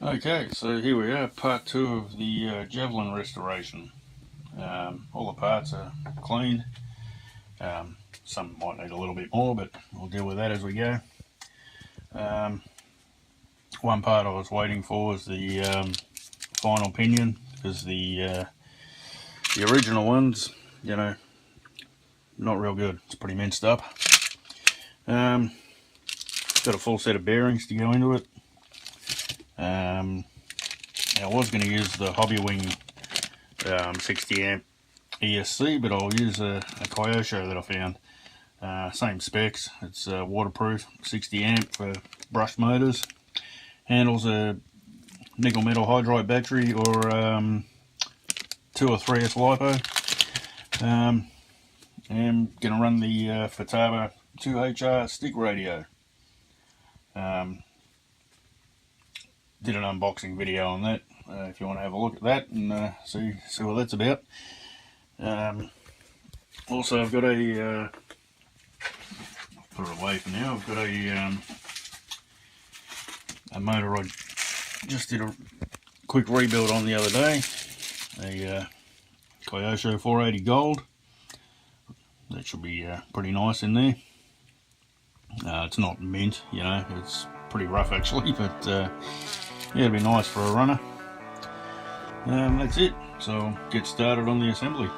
Okay, so here we are, part 2 of the Javelin restoration. All the parts are clean. Some might need a little bit more, but we'll deal with that as we go. One part I was waiting for was the final pinion, because the original ones, you know, not real good. It's pretty minced up. Got a full set of bearings to go into it. I was going to use the Hobbywing 60 amp ESC, but I'll use a Kyosho that I found. Same specs. It's waterproof, 60 amp for brushed motors. Handles a nickel metal hydride battery or 2 or 3S LiPo. I'm going to run the Futaba 2HR stick radio. Did an unboxing video on that, if you want to have a look at that and see what that's about. Also, I've got a, I'll put it away for now, I've got a motor I just did a quick rebuild on the other day, a Kyosho 480 Gold. That should be pretty nice in there. It's not mint, you know, it's pretty rough actually, but yeah, it'll be nice for a runner. That's it, so get started on the assembly.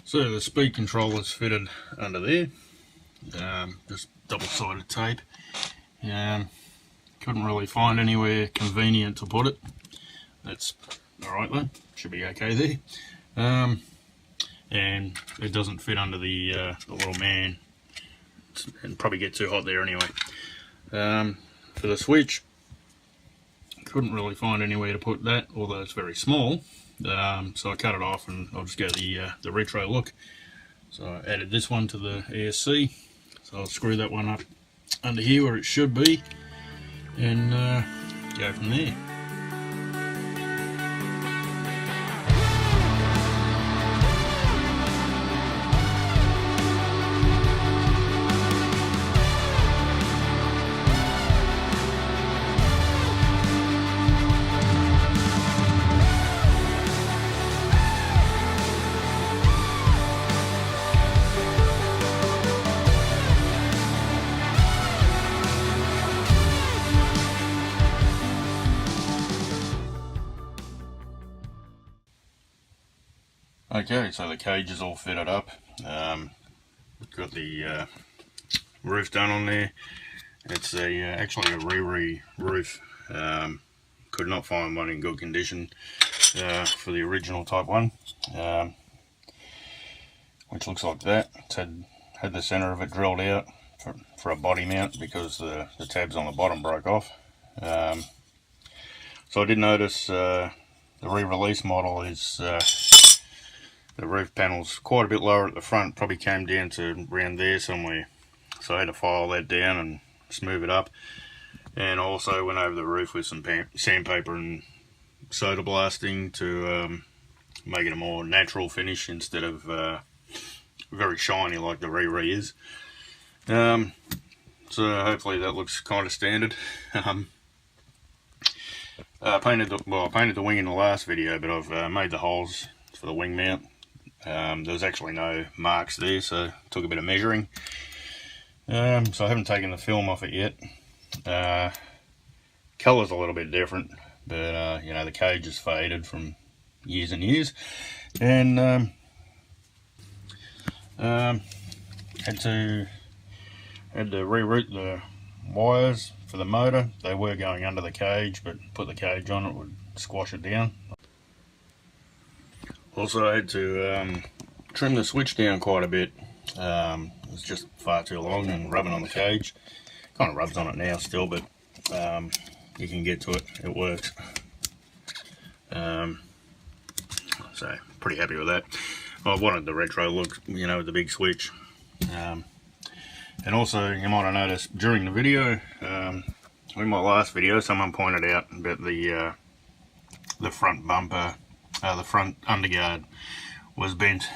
So the speed controller is fitted under there, just double-sided tape. Couldn't really find anywhere convenient to put it. That's alright though, should be okay there. And it doesn't fit under the little man, and probably get too hot there anyway. For the switch, couldn't really find anywhere to put that, although it's very small. So I cut it off and I'll just go the retro look. So I added this one to the ESC, so I'll screw that one up under here where it should be and go from there. Okay, so the cage is all fitted up. Got the roof done on there. It's actually a Riri roof. Could not find one in good condition for the original type one, which looks like that. It's had the center of it drilled out for a body mount because the tabs on the bottom broke off. So I did notice the re-release model is the roof panel's quite a bit lower at the front, probably came down to around there somewhere. So I had to file that down and smooth it up. And also went over the roof with some sandpaper and soda blasting to make it a more natural finish instead of very shiny like the Riri is. So hopefully that looks kind of standard. I painted the wing in the last video, but I've made the holes for the wing mount. There's actually no marks there, so it took a bit of measuring. So I haven't taken the film off it yet. Colour's a little bit different, but you know, the cage is faded from years and years, and had to reroute the wires for the motor. They were going under the cage, but put the cage on it would squash it down. Also, I had to trim the switch down quite a bit. It was just far too long and rubbing on the cage. Kind of rubs on it now still, but you can get to it. It works. So pretty happy with that. I wanted the retro look, you know, with the big switch. And also, you might have noticed during the video, in my last video, someone pointed out that the front bumper, the front underguard was bent.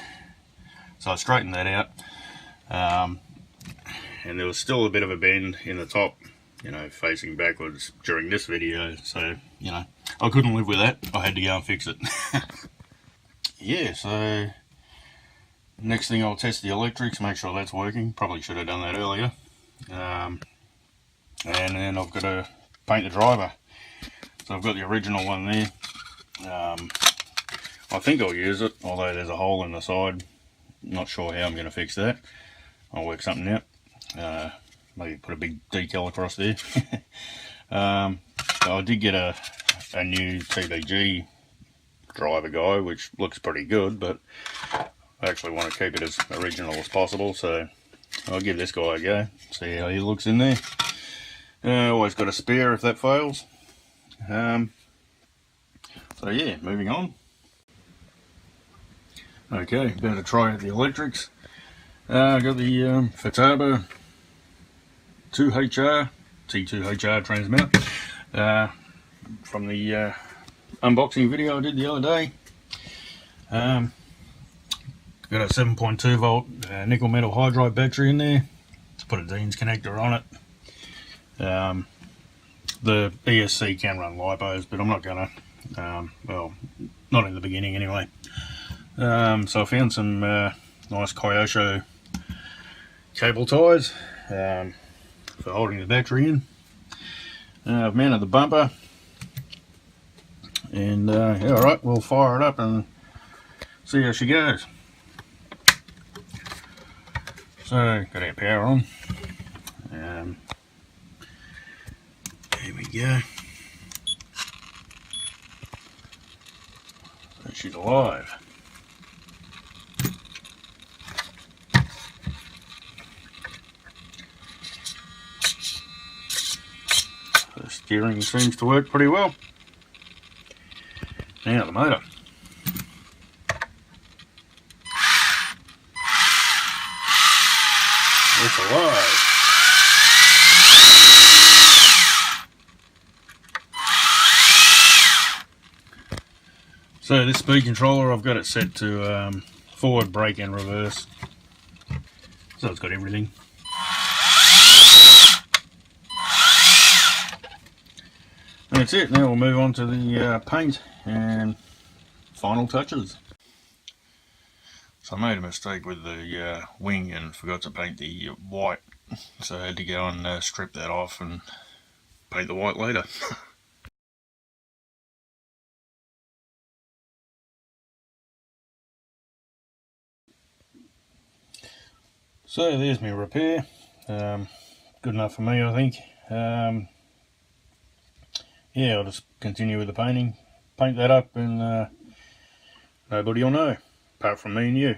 So I straightened that out, and there was still a bit of a bend in the top, you know, facing backwards during this video. So, you know, I couldn't live with that. I had to go and fix it. Yeah, so next thing I'll test the electrics, make sure that's working. Probably should have done that earlier. And then I've got to paint the driver. So I've got the original one there. I think I'll use it, although there's a hole in the side. Not sure how I'm going to fix that. I'll work something out. Maybe put a big decal across there. So I did get a new TBG driver guide, which looks pretty good, but I actually want to keep it as original as possible, so I'll give this guy a go, see how he looks in there. Always got a spare if that fails. So yeah, moving on. Okay, about to try out the electrics. I got the Futaba 2HR T2HR transmitter from the unboxing video I did the other day. Got a 7.2 volt nickel metal hydride battery in there. Just put a Dean's connector on it. The ESC can run LiPos, but I'm not gonna. Well, not in the beginning anyway. So I found some nice Kyosho cable ties for holding the battery in. I've mounted the bumper, and yeah, alright, we'll fire it up and see how she goes. So, got our power on. There we go. So she's alive. The steering seems to work pretty well. Now the motor. It's alive. So this speed controller, I've got it set to forward, brake and reverse. So it's got everything. That's it. Now we'll move on to the paint and final touches. So I made a mistake with the wing and forgot to paint the white, so I had to go and strip that off and paint the white later. So there's my repair. Good enough for me, I think. Yeah, I'll just continue with the painting, paint that up, and nobody will know, apart from me and you.